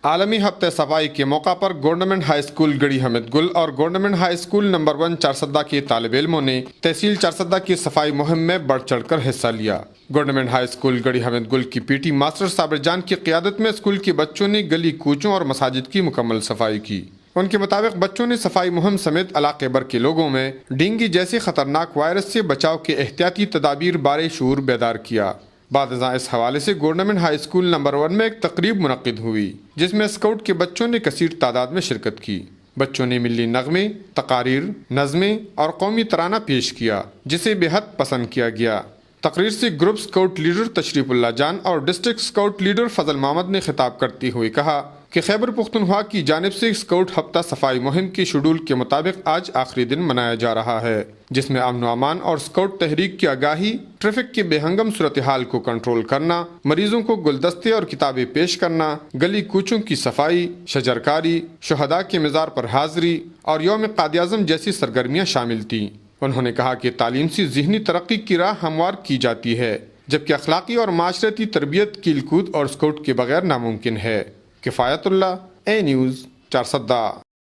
عالمی ہفتہ صفائی کے موقع پر گورنمنٹ ہائی اسکول گڑھی حامد گل اور government high school number 1 Charsadda کے طالب علموں نے تحصیل چارسدہ کی صفائی مہم میں بڑھ چڑھ کر حصہ لیا۔ گورنمنٹ ہائی اسکول گڑھی حامد گل کی پی ٹی ماسٹر صابر جان کی قیادت میں اسکول کے بچوں نے گلی کوچوں اور مساجد کی مکمل صفائی کی۔ ان کے مطابق بچوں نے صفائی مہم سمیت علاقے بھر کے لوگوں میں ڈینگی جیسے خطرناک وائرس سے بچاؤ کے احتیاطی تدابیر بارے شعور بیدار کیا۔ بعد ازاں اس حوالے سے گورنمنٹ ہائی اسکول نمبر 1 میں ایک تقریب منعقد ہوئی جس میں اسکاؤٹ کے بچوں نے کثیر تعداد میں شرکت کی۔ بچوں نے ملی نغمے، تقاریر، نظمیں اور قومی ترانہ پیش کیا جسے بے حد پسند کیا گیا۔ تقریر سے گروپ اسکاؤٹ لیڈر تشریف اللہ جان اور ڈسٹرکٹ اسکاؤٹ لیڈر فضل محمد نے خطاب کرتے ہوئے کہا کہ خیبر پختونخوا کی جانب سے اسکاؤٹ ہفتہ صفائی مہم کے شیڈول کے مطابق آج آخری دن منایا جا رہا ہے، جس میں امن و امان اور اسکاؤٹ تحریک کی آگاہی، ٹریفک کے بے ہنگم صورتحال کو کنٹرول کرنا، مریضوں کو گلدستے اور کتابیں پیش کرنا، گلی کوچوں کی صفائی، شجرکاری، شہداء کے مزار پر حاضری اور یوم قائد اعظم جیسی سرگرمیاں شامل تھیں۔ انہوں نے کہا کہ تعلیم سے ذہنی ترقی کی راہ ہموار کی جاتی ہے، جبکہ اخلاقی اور معاشرتی تربیت کھیل کود اور اسکاؤٹ کے بغیر ناممکن ہے۔ کفایت اللہ، اے نیوز، چارسدہ۔